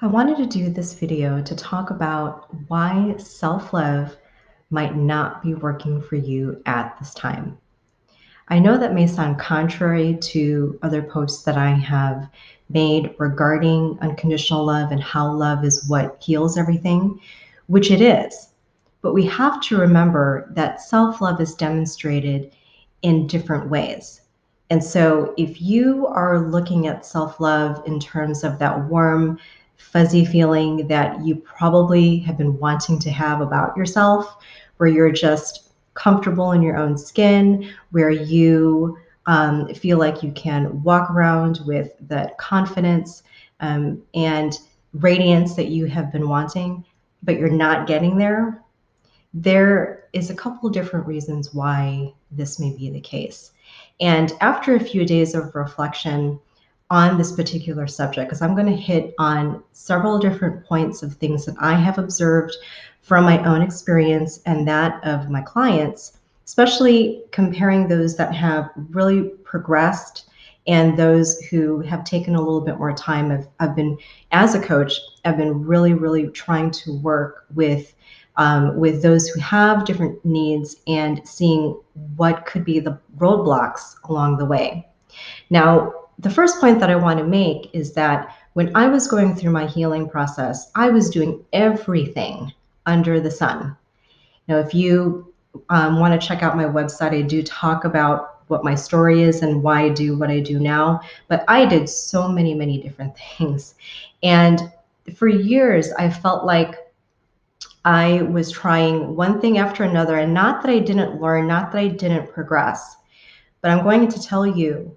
I wanted to do this video to talk about why self-love might not be working for you at this time. I know that may sound contrary to other posts that I have made regarding unconditional love and how love is what heals everything, which it is. But we have to remember that self-love is demonstrated in different ways. And so if you are looking at self-love in terms of that warm, fuzzy feeling that you probably have been wanting to have about yourself, where you're just comfortable in your own skin, where you feel like you can walk around with that confidence and radiance that you have been wanting, but you're not getting there, there is a couple of different reasons why this may be the case. And after a few days of reflection on this particular subject, because I'm going to hit on several different points of things that I have observed from my own experience and that of my clients, especially comparing those that have really progressed and those who have taken a little bit more time. I've been, as a coach, I've been really trying to work with those who have different needs and seeing what could be the roadblocks along the way. Now, the first point that I want to make is that when I was going through my healing process, I was doing everything under the sun. Now, if you want to check out my website, I do talk about what my story is and why I do what I do now. But I did so many different things. And for years, I felt like I was trying one thing after another, and not that I didn't learn, not that I didn't progress, but I'm going to tell you,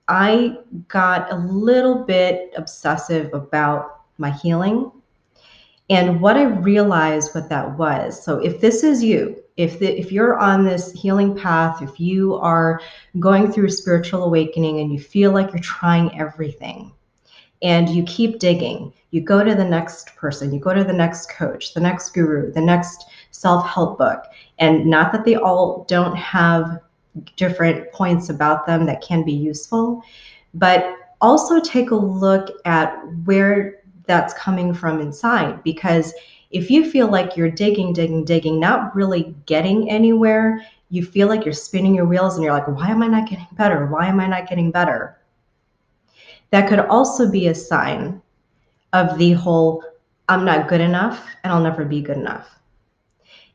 I got a little bit obsessive about my healing. And what I realized what that was. So if this is you, if you're on this healing path, if you are going through a spiritual awakening and you feel like you're trying everything, and you keep digging. You go to the next person, you go to the next coach, the next guru, the next self-help book. And not that they all don't have different points about them that can be useful, but also take a look at where that's coming from inside. Because if you feel like you're digging, not really getting anywhere, you feel like you're spinning your wheels and you're like, why am I not getting better? Why am I not getting better? That could also be a sign of the whole, I'm not good enough and I'll never be good enough.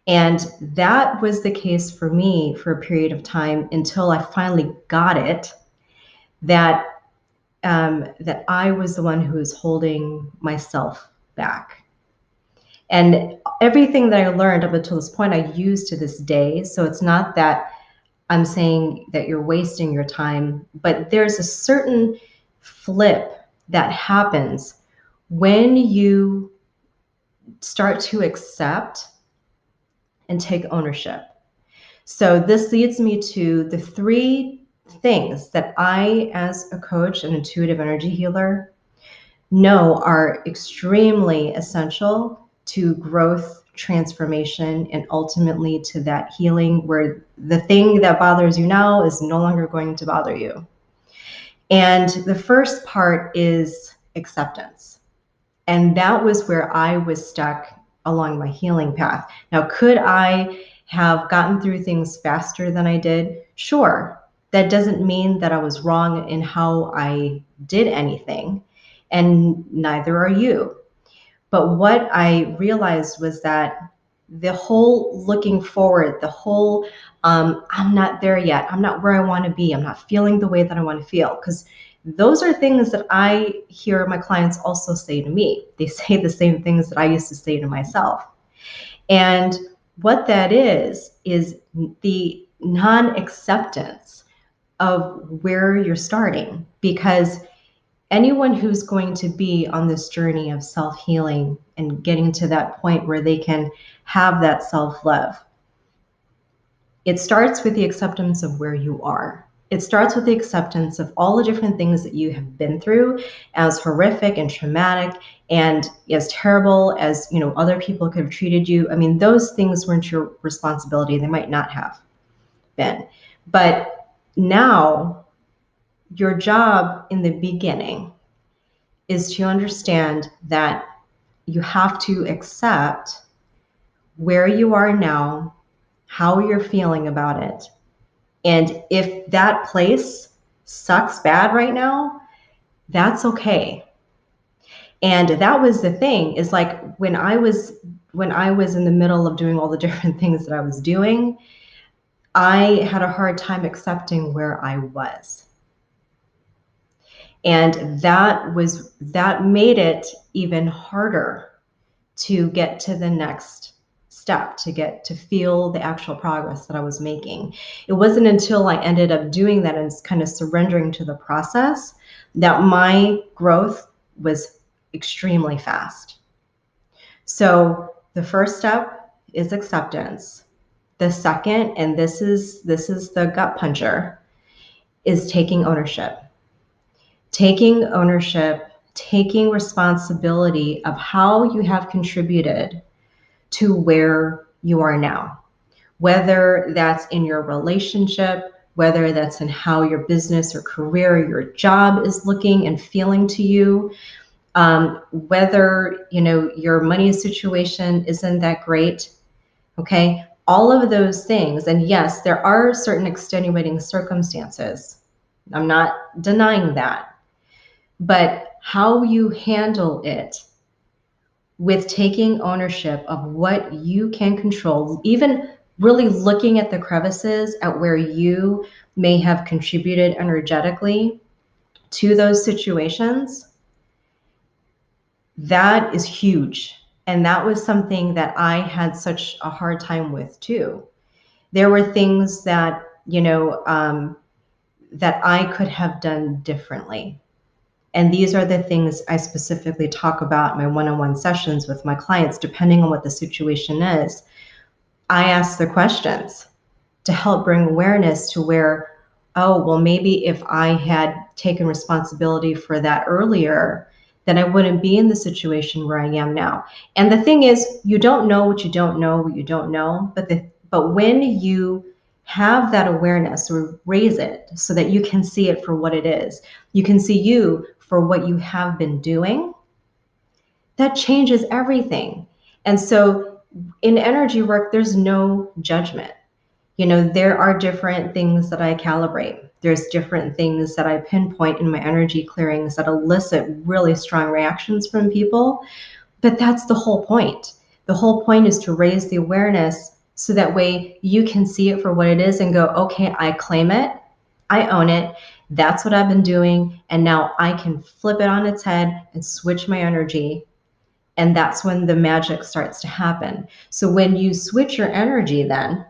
And that was the case for me for a period of time until I finally got it, that that I was the one who was holding myself back. And everything that I learned up until this point, I use to this day. So it's not that I'm saying that you're wasting your time, but there's a certain flip that happens when you start to accept and take ownership. So this leads me to the three things that I, as a coach and intuitive energy healer, know are extremely essential to growth, transformation, and ultimately to that healing where the thing that bothers you now is no longer going to bother you. And the first part is acceptance. And that was where I was stuck along my healing path. Now, could I have gotten through things faster than I did? Sure. That doesn't mean that I was wrong in how I did anything, and neither are you. But what I realized was that the whole looking forward, the whole I'm not there yet, I'm not where I want to be, I'm not feeling the way that I want to feel, because those are things that I hear my clients also say to me. They say the same things that I used to say to myself. And what that is the non-acceptance of where you're starting, because anyone who's going to be on this journey of self-healing and getting to that point where they can have that self-love, it starts with the acceptance of where you are. It starts with the acceptance of all the different things that you have been through, as horrific and traumatic and as terrible as, other people could have treated you. I mean, those things weren't your responsibility. They might not have been. But now your job in the beginning is to understand that you have to accept where you are now, how you're feeling about it. And if that place sucks bad right now, that's okay. And that was the thing, is like when I was in the middle of doing all the different things that I was doing, I had a hard time accepting where I was. And that made it even harder to get to the next step, to get to feel the actual progress that I was making. It wasn't until I ended up doing that and kind of surrendering to the process that my growth was extremely fast. So the first step is acceptance. The second, and this is the gut puncher, is taking ownership. Taking ownership, taking responsibility of how you have contributed to where you are now. Whether that's in your relationship, whether that's in how your business or career, your job is looking and feeling to you, whether your money situation isn't that great. Okay, all of those things. And yes, there are certain extenuating circumstances. I'm not denying that. But how you handle it with taking ownership of what you can control, even really looking at the crevices at where you may have contributed energetically to those situations, that is huge. And that was something that I had such a hard time with too. There were things that, that I could have done differently. And these are the things I specifically talk about in my one-on-one sessions with my clients, depending on what the situation is. I ask the questions to help bring awareness to where, oh, well, maybe if I had taken responsibility for that earlier, then I wouldn't be in the situation where I am now. And the thing is, you don't know what you don't know, what you don't know, but when you have that awareness, or raise it so that you can see it for what it is, you can see you for what you have been doing, that changes everything. And so in energy work, there's no judgment. There are different things that I calibrate. There's different things that I pinpoint in my energy clearings that elicit really strong reactions from people. But that's the whole point. The whole point is to raise the awareness so that way you can see it for what it is and go, okay, I claim it. I own it. That's what I've been doing. And now I can flip it on its head and switch my energy. And that's when the magic starts to happen. So when you switch your energy then,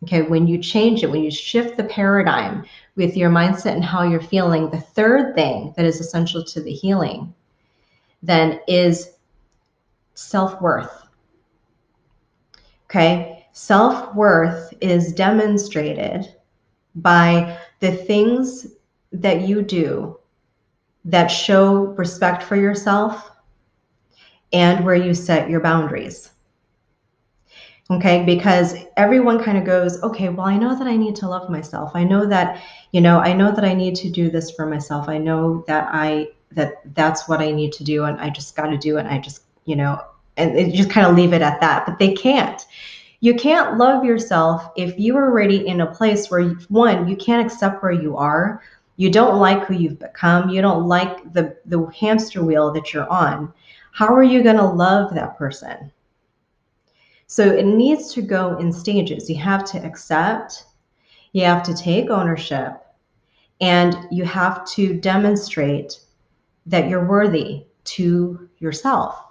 okay, when you change it, when you shift the paradigm with your mindset and how you're feeling, the third thing that is essential to the healing then is self-worth. Okay, self-worth is demonstrated by the things that you do that show respect for yourself and where you set your boundaries. Okay, because everyone kind of goes, okay, well, I know that I need to love myself. I know that, I know that I need to do this for myself. I know that that's what I need to do, and I just got to do it. And I just, and they just kind of leave it at that. But they can't. You can't love yourself if you are already in a place where, one, you can't accept where you are. You don't like who you've become. You don't like the hamster wheel that you're on. How are you going to love that person? So it needs to go in stages. You have to accept, you have to take ownership, and you have to demonstrate that you're worthy to yourself.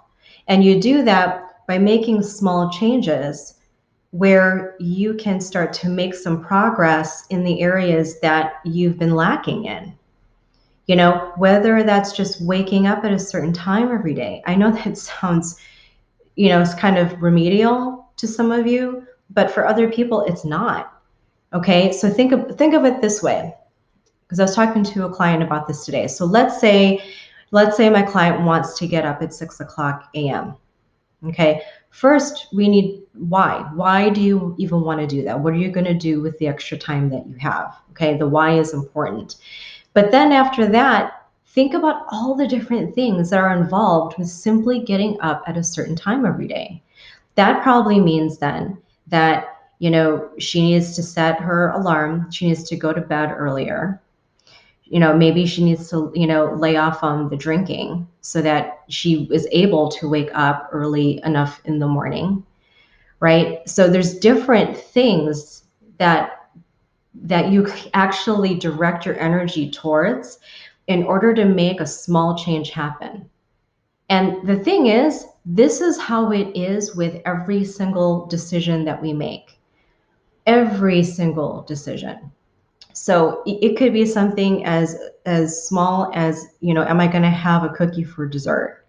And you do that by making small changes where you can start to make some progress in the areas that you've been lacking in. Whether that's just waking up at a certain time every day. I know that sounds, it's kind of remedial to some of you, but for other people, it's not. Okay, so think of it this way, because I was talking to a client about this today. So let's say my client wants to get up at 6:00 a.m. Okay, first we need why. Why do you even want to do that? What are you going to do with the extra time that you have? Okay, the why is important. But then after that, think about all the different things that are involved with simply getting up at a certain time every day. That probably means then that, she needs to set her alarm. She needs to go to bed earlier. Maybe she needs to, lay off on the drinking so that she is able to wake up early enough in the morning, right? So there's different things that you actually direct your energy towards in order to make a small change happen. And the thing is, this is how it is with every single decision that we make. Every single decision. So it could be something as small as, am I going to have a cookie for dessert?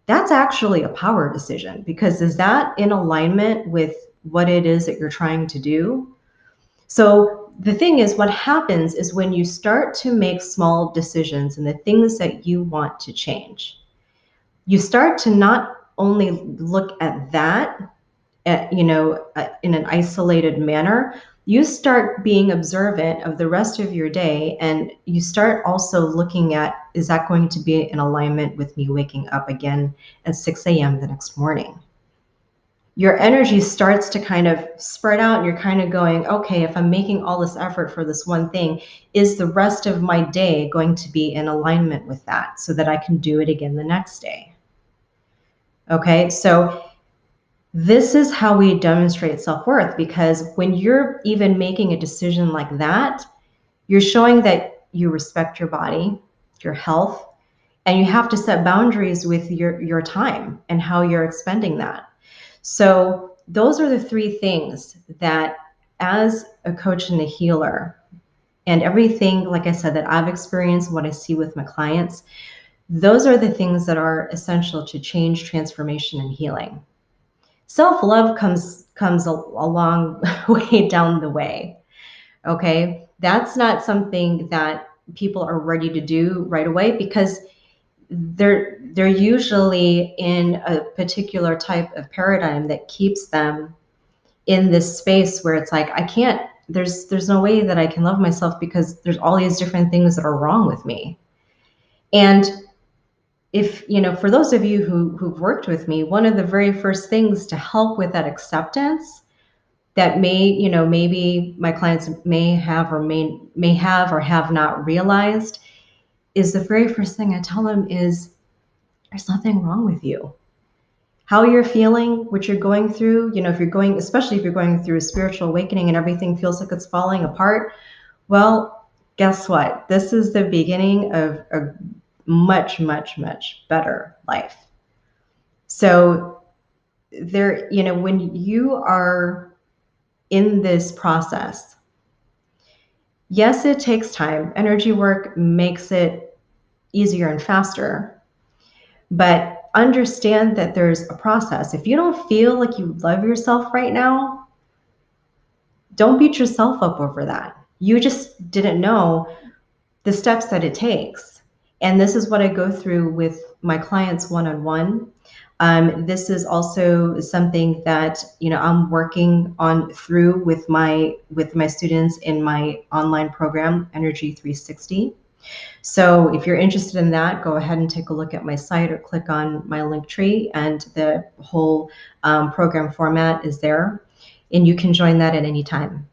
That's actually a power decision, because is that in alignment with what it is that you're trying to do? So the thing is, what happens is when you start to make small decisions and the things that you want to change, you start to not only look at that in an isolated manner. You start being observant of the rest of your day, and you start also looking at, is that going to be in alignment with me waking up again at 6 a.m. the next morning? Your energy starts to kind of spread out, and you're kind of going, okay, if I'm making all this effort for this one thing, is the rest of my day going to be in alignment with that so that I can do it again the next day? Okay, so this is how we demonstrate self-worth, because when you're even making a decision like that, you're showing that you respect your body, your health, and you have to set boundaries with your time and how you're expending that. So those are the three things that, as a coach and a healer, and everything, like I said, that I've experienced, what I see with my clients, those are the things that are essential to change, transformation, and healing. Self-love comes a long way down the way. Okay, that's not something that people are ready to do right away, because they're usually in a particular type of paradigm that keeps them in this space where it's like, I can't, there's no way that I can love myself because there's all these different things that are wrong with me. And if, for those of you who've worked with me, one of the very first things to help with that acceptance that maybe my clients may have or have not realized, is the very first thing I tell them is, there's nothing wrong with you. How you're feeling, what you're going through, especially if you're going through a spiritual awakening and everything feels like it's falling apart, well, guess what? This is the beginning of a much, much, much better life. So when you are in this process, yes, it takes time. Energy work makes it easier and faster, but understand that there's a process. If you don't feel like you love yourself right now, don't beat yourself up over that. You just didn't know the steps that it takes. And this is what I go through with my clients one-on-one. This is also something that I'm working on through with my students in my online program, Energy 360. So if you're interested in that, go ahead and take a look at my site or click on my link tree, and the whole program format is there, and you can join that at any time.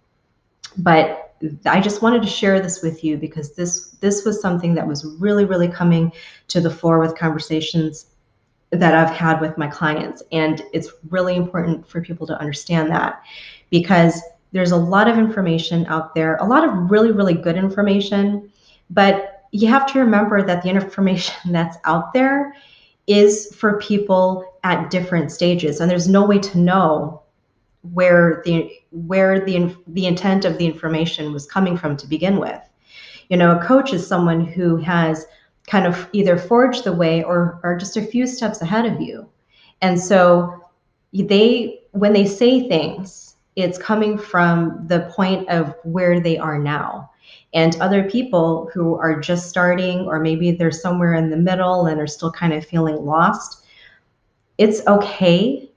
But I just wanted to share this with you because this was something that was really, really coming to the fore with conversations that I've had with my clients. And it's really important for people to understand that, because there's a lot of information out there, a lot of really, really good information, but you have to remember that the information that's out there is for people at different stages, and there's no way to know where the intent of the information was coming from to begin with. A coach is someone who has kind of either forged the way or are just a few steps ahead of you. And so when they say things, it's coming from the point of where they are now. And other people who are just starting, or maybe they're somewhere in the middle and are still kind of feeling lost, it's okay.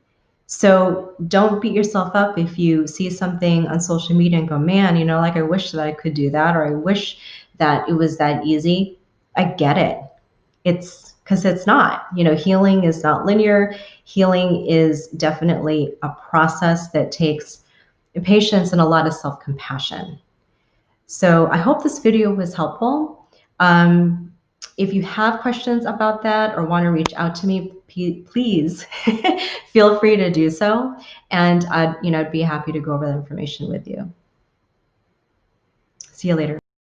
So don't beat yourself up if you see something on social media and go, man, like I wish that I could do that, or I wish that it was that easy. I get it. It's because it's not, healing is not linear. Healing is definitely a process that takes patience and a lot of self-compassion. So I hope this video was helpful. Um, if you have questions about that or want to reach out to me, please feel free to do so. And I'd be happy to go over that information with you. See you later.